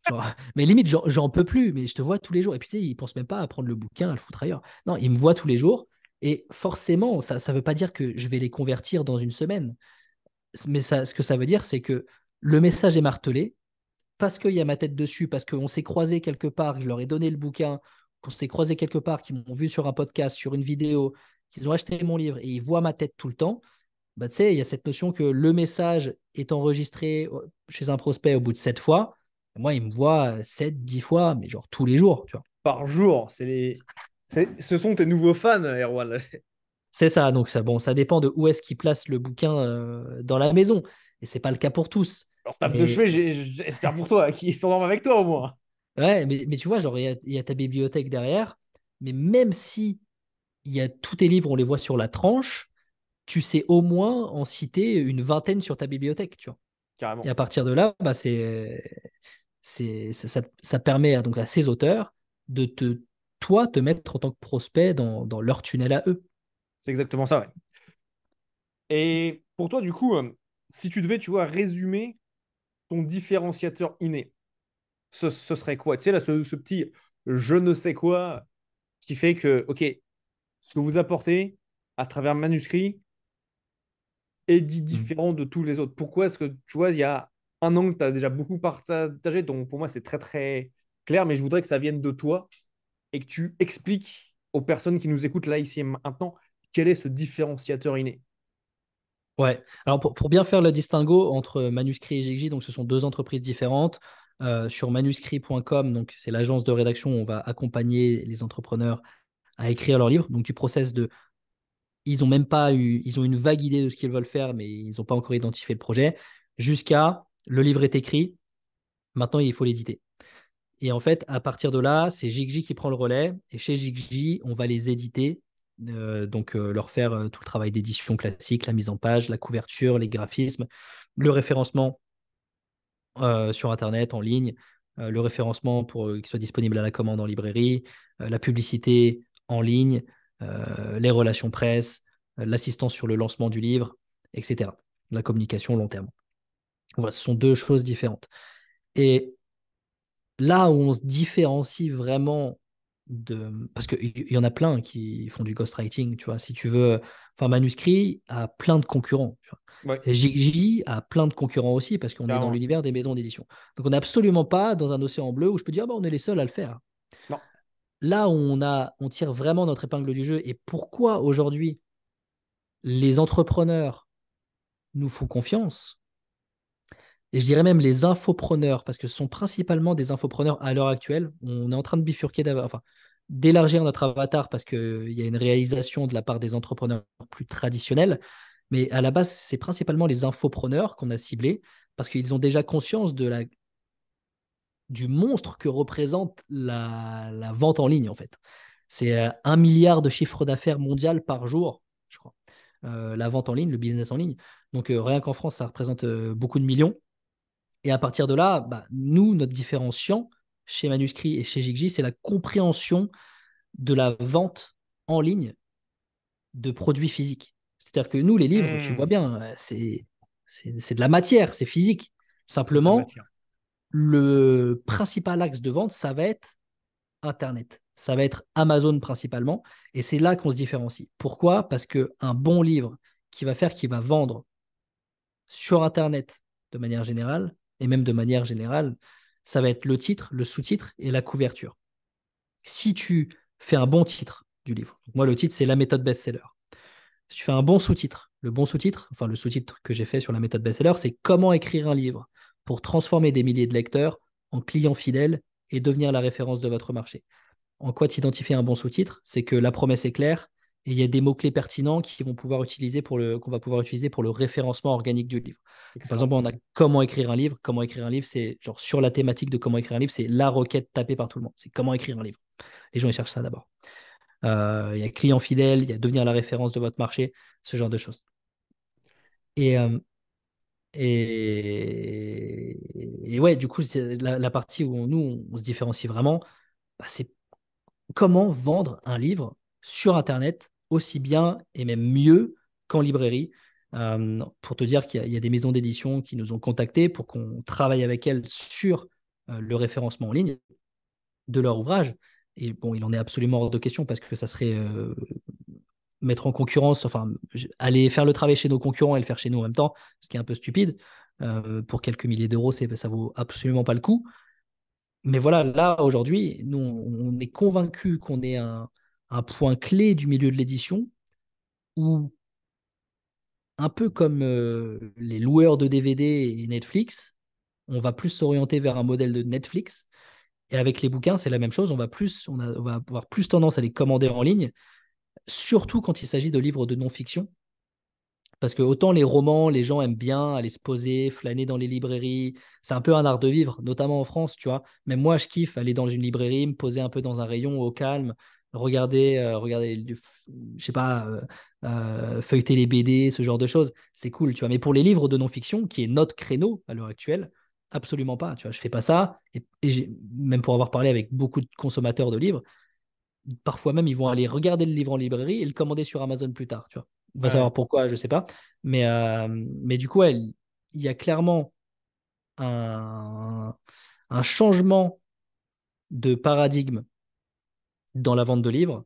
Genre, mais limite, j'en peux plus, mais je te vois tous les jours. Et puis, tu sais, ils ne pensent même pas à prendre le bouquin, à le foutre ailleurs. Non, ils me voient tous les jours. Et forcément, ça ne veut pas dire que je vais les convertir dans une semaine. Mais ça, ce que ça veut dire, c'est que le message est martelé parce qu'il y a ma tête dessus, parce qu'on s'est croisé quelque part, que je leur ai donné le bouquin, qu'on s'est croisé quelque part, qu'ils m'ont vu sur un podcast, sur une vidéo, qu'ils ont acheté mon livre et ils voient ma tête tout le temps. Bah, tu sais, il y a cette notion que le message est enregistré chez un prospect au bout de 7 fois. Moi, il me voit 7, 10 fois, mais genre tous les jours, tu vois. Par jour, ce sont tes nouveaux fans, Erwan. C'est ça, donc ça, bon, ça dépend de où est-ce qu'ils placent le bouquin dans la maison. Et c'est pas le cas pour tous. Alors, tape de Mais chevet, j'espère pour toi, qu'ils s'endorment avec toi au moins. ouais, mais tu vois, genre, il y a ta bibliothèque derrière, mais même si il y a tous tes livres, on les voit sur la tranche, tu sais au moins en citer une vingtaine sur ta bibliothèque, tu vois. Et Carrément. à partir de là, bah, ça permet donc à ces auteurs de toi, te mettre en tant que prospect dans leur tunnel à eux. C'est exactement ça, ouais. Et pour toi, du coup, si tu devais, tu vois, résumer ton différenciateur inné, ce serait quoi? Tu sais, là, ce petit je ne sais quoi qui fait que, OK, ce que vous apportez à travers manuscrit est dit Mm. différent de tous les autres. Pourquoi est-ce que, tu vois, il y a un angle que tu as déjà beaucoup partagé, donc pour moi, c'est très, très clair, mais je voudrais que ça vienne de toi et que tu expliques aux personnes qui nous écoutent là, ici et maintenant, quel est ce différenciateur inné. Ouais. Alors pour bien faire le distinguo entre Manuscrit et Gigi, donc ce sont deux entreprises différentes. Sur manuscrit.com, donc c'est l'agence de rédaction où on va accompagner les entrepreneurs à écrire leur livre. Donc du process de, ils ont même pas eu, ils ont une vague idée de ce qu'ils veulent faire, mais ils n'ont pas encore identifié le projet. Jusqu'à le livre est écrit, maintenant il faut l'éditer. Et en fait, à partir de là, c'est Gigi qui prend le relais. Et chez Gigi, on va les éditer, donc leur faire tout le travail d'édition classique, la mise en page, la couverture, les graphismes, le référencement sur Internet, en ligne, le référencement pour qu'il soit disponible à la commande en librairie, la publicité en ligne, les relations presse, l'assistance sur le lancement du livre, etc. La communication long terme. Voilà, ce sont deux choses différentes. Et là où on se différencie vraiment de... Parce qu'il y en a plein qui font du ghostwriting, tu vois. Si tu veux... Enfin, Manuscrit a plein de concurrents, tu vois. Ouais, Et Gigi a plein de concurrents aussi parce qu'on est dans carrément. l'univers des maisons d'édition. Donc, on n'est absolument pas dans un océan bleu où je peux dire, ah bah, on est les seuls à le faire. Non. Là où on tire vraiment notre épingle du jeu et pourquoi aujourd'hui les entrepreneurs nous font confiance, et je dirais même les infopreneurs, parce que ce sont principalement des infopreneurs à l'heure actuelle. On est en train de bifurquer, enfin, d'élargir notre avatar parce qu'il y a une réalisation de la part des entrepreneurs plus traditionnels. Mais à la base, c'est principalement les infopreneurs qu'on a ciblés parce qu'ils ont déjà conscience du monstre que représente la vente en ligne, en fait. C'est 1 milliard de chiffre d'affaires mondial par jour, je crois. La vente en ligne, le business en ligne. Donc, rien qu'en France, ça représente beaucoup de millions. Et à partir de là, bah, nous, notre différenciant chez Manuscrit et chez Gigi, c'est la compréhension de la vente en ligne de produits physiques. C'est-à-dire que nous, les livres, tu Hmm, vois bien, c'est de la matière, c'est physique. c'est de la Simplement, matière. le principal axe de vente, ça va être Internet. Ça va être Amazon principalement. Et c'est là qu'on se différencie. Pourquoi? Parce qu'un bon livre qui va vendre sur Internet de manière générale, et même de manière générale, ça va être le titre, le sous-titre et la couverture. Si tu fais un bon titre du livre, moi le titre c'est la méthode best-seller. Si tu fais un bon sous-titre, le bon sous-titre, enfin le sous-titre que j'ai fait sur la méthode best-seller, c'est comment écrire un livre pour transformer des milliers de lecteurs en clients fidèles et devenir la référence de votre marché. En quoi t'identifier un bon sous-titre? C'est que la promesse est claire et il y a des mots-clés pertinents qu'on va pouvoir utiliser pour le référencement organique du livre. Donc, par Excellent. exemple, on a comment écrire un livre. Comment écrire un livre, c'est genre sur la thématique de comment écrire un livre, c'est la requête tapée par tout le monde. C'est comment écrire un livre. Les gens, ils cherchent ça d'abord. Il y a client fidèle, il y a devenir la référence de votre marché, ce genre de choses. Et, euh, et ouais, du coup, c'est la partie où nous, on se différencie vraiment, bah, c'est comment vendre un livre sur Internet aussi bien et même mieux qu'en librairie. Pour te dire qu'il y a des maisons d'édition qui nous ont contactés pour qu'on travaille avec elles sur le référencement en ligne de leur ouvrage. Et bon, il en est absolument hors de question parce que ça serait mettre en concurrence, enfin, aller faire le travail chez nos concurrents et le faire chez nous en même temps, ce qui est un peu stupide. Pour quelques milliers d'euros, ça vaut absolument pas le coup. Mais voilà, là, aujourd'hui, nous, on est convaincu qu'on est un point clé du milieu de l'édition où, un peu comme les loueurs de DVD et Netflix, on va plus s'orienter vers un modèle de Netflix. Et avec les bouquins, c'est la même chose. On va avoir plus tendance à les commander en ligne, surtout quand il s'agit de livres de non-fiction, Parce que autant les romans, les gens aiment bien aller se poser, flâner dans les librairies. C'est un peu un art de vivre, notamment en France, tu vois. Même moi, je kiffe aller dans une librairie, me poser un peu dans un rayon au calme, regarder, je sais pas, feuilleter les BD, ce genre de choses. C'est cool, tu vois. Mais pour les livres de non-fiction, qui est notre créneau à l'heure actuelle, absolument pas. Tu vois, je fais pas ça. Même pour avoir parlé avec beaucoup de consommateurs de livres, parfois même, ils vont aller regarder le livre en librairie et le commander sur Amazon plus tard, tu vois. On va Ouais, savoir pourquoi, je sais pas. Mais du coup, ouais, il y a clairement un, un changement de paradigme dans la vente de livres.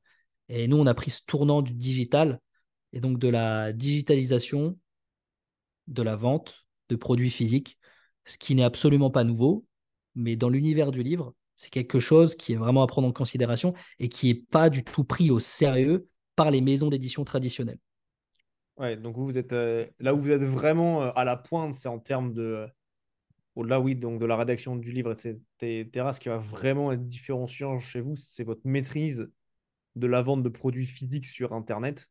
Et nous, on a pris ce tournant du digital et donc de la digitalisation de la vente de produits physiques, ce qui n'est absolument pas nouveau, mais dans l'univers du livre, c'est quelque chose qui est vraiment à prendre en considération et qui n'est pas du tout pris au sérieux par les maisons d'édition traditionnelles. ouais. Donc vous êtes là où vous êtes vraiment à la pointe, c'est en termes de au-delà, oui, donc de la rédaction du livre, etc. Ce qui va vraiment être différenciant chez vous, c'est votre maîtrise de la vente de produits physiques sur Internet.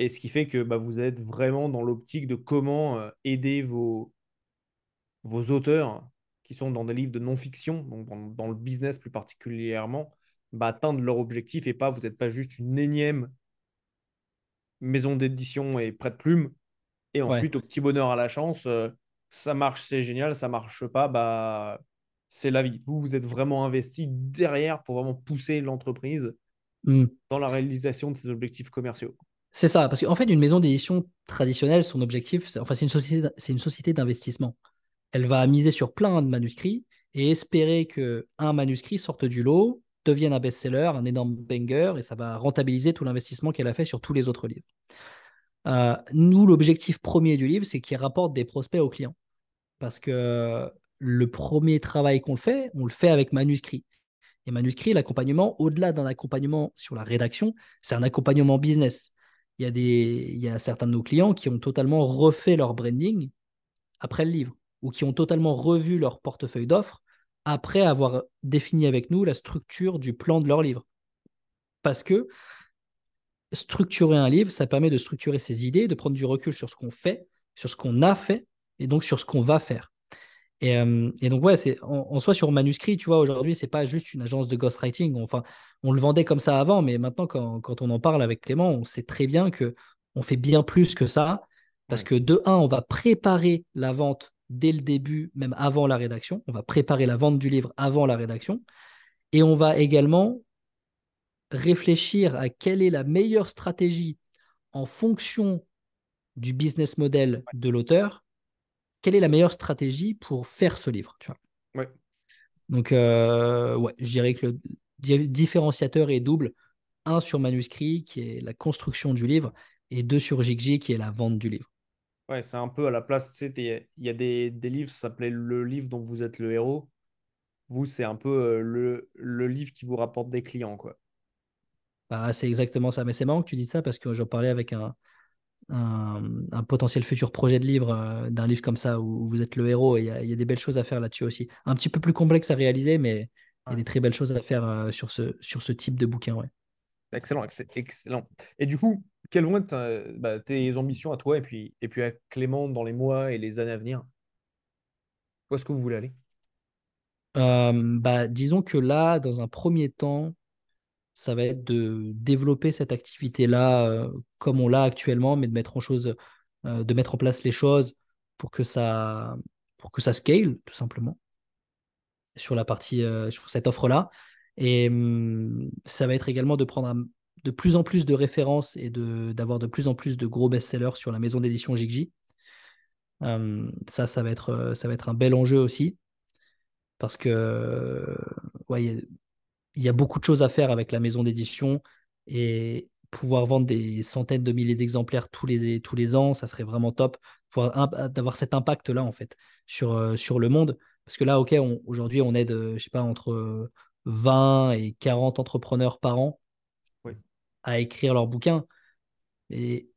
Et ce qui fait que bah, vous êtes vraiment dans l'optique de comment aider vos auteurs qui sont dans des livres de non-fiction, donc dans le business plus particulièrement, bah, atteindre leur objectif et pas, vous n'êtes pas juste une énième maison d'édition et prête-plume. Et Ouais. ensuite, au petit bonheur à la chance, ça marche, c'est génial, ça marche pas, bah, c'est la vie. Vous, vous êtes vraiment investi derrière pour vraiment pousser l'entreprise Mm. dans la réalisation de ses objectifs commerciaux. C'est ça, parce qu'en fait, une maison d'édition traditionnelle, son objectif, enfin, c'est une société d'investissement. Elle va miser sur plein de manuscrits et espérer que un manuscrit sorte du lot, devienne un best-seller, un énorme banger, et ça va rentabiliser tout l'investissement qu'elle a fait sur tous les autres livres. Nous, l'objectif premier du livre, c'est qu'il rapporte des prospects aux clients. Parce que le premier travail qu'on le fait, on le fait avec manuscrit. Et manuscrit, l'accompagnement, au-delà d'un accompagnement sur la rédaction, c'est un accompagnement business. Il y a certains de nos clients qui ont totalement refait leur branding après le livre, ou qui ont totalement revu leur portefeuille d'offres après avoir défini avec nous la structure du plan de leur livre. Parce que structurer un livre, ça permet de structurer ses idées, de prendre du recul sur ce qu'on fait, sur ce qu'on a fait, et donc sur ce qu'on va faire. Et donc, ouais, en soi, sur manuscrit, tu vois, aujourd'hui, c'est pas juste une agence de ghostwriting. Enfin, on le vendait comme ça avant, mais maintenant, quand on en parle avec Clément, on sait très bien que on fait bien plus que ça. Parce Ouais. que de un, on va préparer la vente dès le début, même avant la rédaction. On va préparer la vente du livre avant la rédaction. Et on va également réfléchir à quelle est la meilleure stratégie en fonction du business model de l'auteur. Quelle est la meilleure stratégie pour faire ce livre, tu vois. Ouais. Donc, ouais, je dirais que le différenciateur est double. Un sur manuscrit, qui est la construction du livre, et deux sur Jigji, qui est la vente du livre. Ouais, c'est un peu à la place, tu sais, il y a des livres, ça s'appelait le livre dont vous êtes le héros. Vous, c'est un peu le livre qui vous rapporte des clients, quoi. Bah, c'est exactement ça. Mais c'est marrant que tu dises ça parce que j'en parlais avec un potentiel futur projet de livre, d'un livre comme ça où vous êtes le héros. Et il y a des belles choses à faire là-dessus aussi. Un petit peu plus complexe à réaliser, mais il y a Ouais. des très belles choses à faire sur ce type de bouquin. Ouais. Excellent, excellent. Et du coup, quelles vont être bah, tes ambitions à toi et puis à Clément dans les mois et les années à venir? Où est-ce que vous voulez aller? Bah, disons que là, dans un premier temps, ça va être de développer cette activité-là comme on l'a actuellement, mais de mettre en place les choses pour que pour que ça scale, tout simplement, sur sur cette offre-là. Et ça va être également de prendre de plus en plus de références et d'avoir de plus en plus de gros best-sellers sur la maison d'édition Jigji. Ça va être un bel enjeu aussi, parce que ouais, il y a beaucoup de choses à faire avec la maison d'édition et pouvoir vendre des centaines de milliers d'exemplaires tous les ans, ça serait vraiment top. D'avoir cet impact-là, en fait, sur le monde. Parce que là, OK, aujourd'hui, on aide, je sais pas, entre 20 et 40 entrepreneurs par an Oui. à écrire leurs bouquins. Et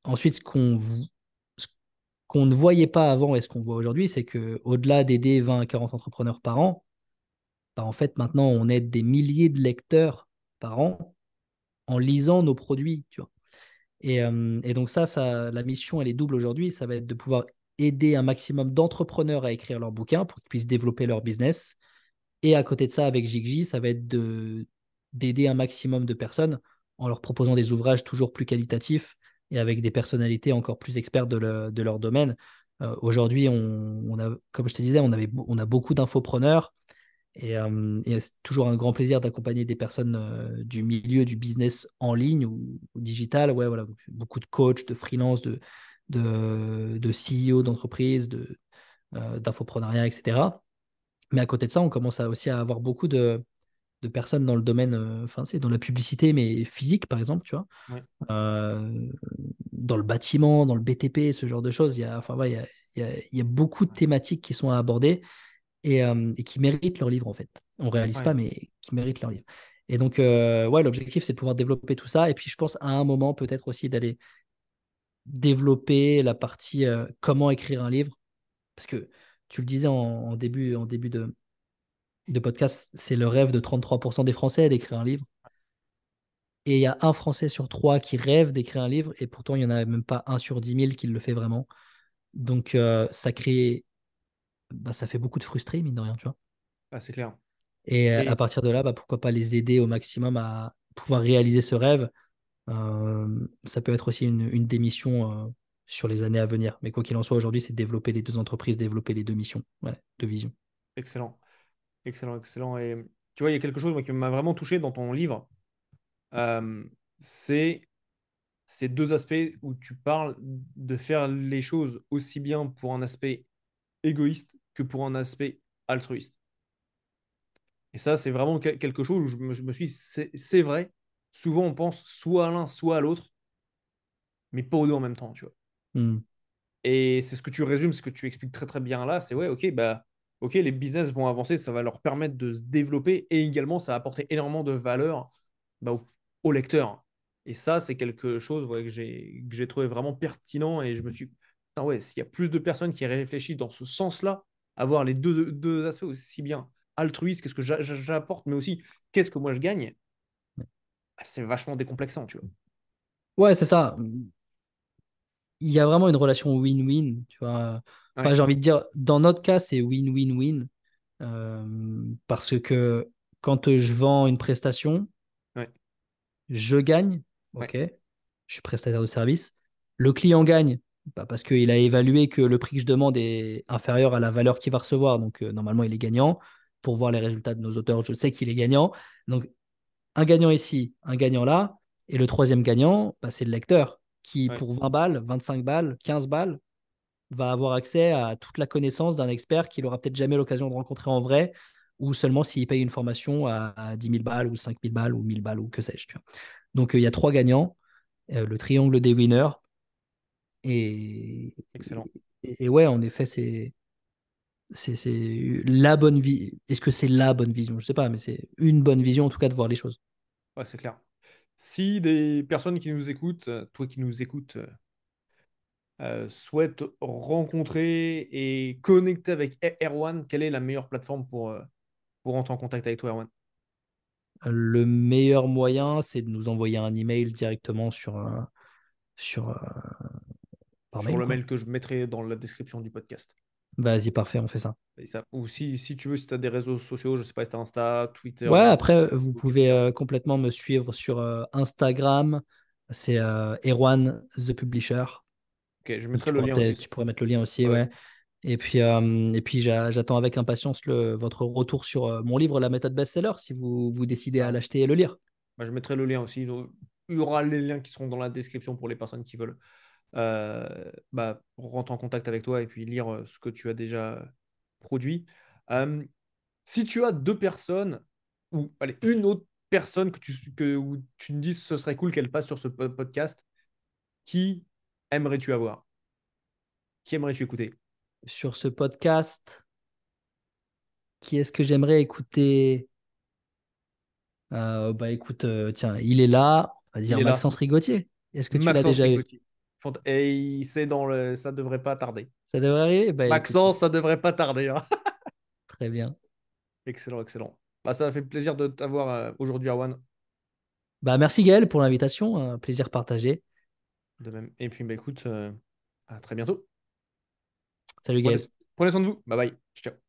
ensuite, ce qu'on ne voyait pas avant et ce qu'on voit aujourd'hui, c'est que au-delà d'aider 20 à 40 entrepreneurs par an, bah, en fait, maintenant, on aide des milliers de lecteurs par an en lisant nos produits, tu vois. Et donc la mission, elle est double aujourd'hui. Ça va être de pouvoir aider un maximum d'entrepreneurs à écrire leurs bouquins pour qu'ils puissent développer leur business. Et à côté de ça, avec Jigji, ça va être d'aider un maximum de personnes en leur proposant des ouvrages toujours plus qualitatifs et avec des personnalités encore plus expertes de leur domaine. Aujourd'hui, comme je te disais, on a beaucoup d'infopreneurs et c'est toujours un grand plaisir d'accompagner des personnes du milieu du business en ligne ou digital. Ouais, voilà, donc, beaucoup de coachs, de freelance, de CEO d'entreprises, d'infoprenariat, etc. Mais à côté de ça, on commence aussi à avoir beaucoup de personnes dans le domaine, enfin, c'est dans la publicité, mais physique, par exemple, tu vois, Ouais, euh, dans le bâtiment, dans le BTP, ce genre de choses. Enfin, ouais, il y a beaucoup de thématiques qui sont à aborder et qui méritent leur livre, en fait. On ne réalise pas, ouais, mais qui méritent leur livre. Et donc, ouais, l'objectif, c'est de pouvoir développer tout ça. Et puis, je pense à un moment, peut-être aussi d'aller développer la partie comment écrire un livre. Parce que tu le disais en début de podcast, c'est le rêve de 33% des Français d'écrire un livre. Et il y a un Français sur trois qui rêve d'écrire un livre, et pourtant, il n'y en a même pas un sur 10 000 qui le fait vraiment. Donc, ça fait beaucoup de frustrés, mine de rien, tu vois. ah, c'est clair. Et à Et partir de là, pourquoi pas les aider au maximum à pouvoir réaliser ce rêve. Ça peut être aussi une des missions sur les années à venir. Mais quoi qu'il en soit, aujourd'hui, c'est de développer les deux entreprises, développer les deux missions, ouais, deux visions. excellent, excellent, excellent. Et tu vois, il y a quelque chose moi, qui m'a vraiment touché dans ton livre. Euh, c'est ces deux aspects où tu parles de faire les choses aussi bien pour un aspect égoïste que pour un aspect altruiste. Et ça, c'est vraiment quelque chose où je me suis dit, c'est vrai. Souvent, on pense soit à l'un, soit à l'autre, mais pas aux deux en même temps, tu vois. Hmm. Et c'est ce que tu résumes, ce que tu expliques très très bien là, c'est ouais, ok, bah, ok, les business vont avancer, ça va leur permettre de se développer et également ça va apporter énormément de valeur bah, aux lecteurs. Et ça, c'est quelque chose ouais, que j'ai trouvé vraiment pertinent et je me suis dit, putain, ouais, s'il y a plus de personnes qui réfléchissent dans ce sens-là, avoir les deux aspects aussi bien altruiste, qu'est-ce que j'apporte, mais aussi qu'est-ce que moi je gagne, bah, c'est vachement décomplexant, tu vois. Ouais, c'est ça. Il y a vraiment une relation win-win, tu vois. Enfin, Ouais, j'ai envie de dire, dans notre cas, c'est win-win-win. Parce que quand je vends une prestation, ouais, je gagne, ouais, ok, je suis prestataire de service. Le client gagne, parce qu'il a évalué que le prix que je demande est inférieur à la valeur qu'il va recevoir. Donc, normalement, il est gagnant. Pour voir les résultats de nos auteurs, je sais qu'il est gagnant. Donc, un gagnant ici, un gagnant là. Et le troisième gagnant, c'est le lecteur qui, ouais, pour 20 balles, 25 balles, 15 balles, va avoir accès à toute la connaissance d'un expert qu'il aura peut-être jamais l'occasion de rencontrer en vrai, ou seulement s'il paye une formation à 10 000 balles, ou 5 000 balles, ou 1000 balles, ou que sais-je. Tu vois. Donc, il y a trois gagnants, le triangle des winners. Et, excellent. et ouais, en effet, c'est la bonne vie. Est-ce que c'est la bonne vision? Je sais pas, mais c'est une bonne vision, en tout cas, de voir les choses. Ouais, c'est clair. Si des personnes qui nous écoutent, toi qui nous écoutes, souhaitent rencontrer et connecter avec Erwan, quelle est la meilleure plateforme pour entrer en contact avec toi, Erwan? Le meilleur moyen, c'est de nous envoyer un email directement par Sur mail, le quoi. mail que je mettrai dans la description du podcast. Vas-y, parfait, on fait ça. Et ça, ou si tu veux, si tu as des réseaux sociaux, je sais pas si tu as Insta, Twitter Ouais, ou après, vous Facebook, pouvez etc. complètement me suivre sur Instagram. C'est Erwan the Publisher. Ok, je Donc, mettrai le lien aussi. tu pourrais mettre le lien aussi, Ouais, ouais. ouais. Et puis j'attends avec impatience votre retour sur mon livre, La méthode best-seller, si vous décidez à Carrément. l'acheter et le lire. Bah, je mettrai le lien aussi. Donc, il y aura les liens qui seront dans la description pour les personnes qui veulent rentrer en contact avec toi et puis lire ce que tu as déjà produit. Euh, Si tu as deux personnes, ou allez, une autre personne où tu me dis ce serait cool qu'elle passe sur ce podcast, qui aimerais-tu avoir? Qui aimerais-tu écouter? Sur ce podcast, qui est-ce que j'aimerais écouter? Écoute, tiens, il est là, on va Il dire est là, Maxence Rigotier. Est-ce que tu l'as Maxence déjà eu? Rigotier. Et c'est dans le. Ça devrait pas tarder. Ça devrait arriver? Bah écoute, Maxence, ça devrait pas tarder, hein. très bien. Excellent, excellent. Bah, ça m'a fait plaisir de t'avoir aujourd'hui, Arwan. Bah merci Gaël pour l'invitation, un plaisir partagé. De même. Et puis, bah, écoute, à très bientôt. Salut Prenez, Gaël. prenez soin de vous. Bye bye. Ciao.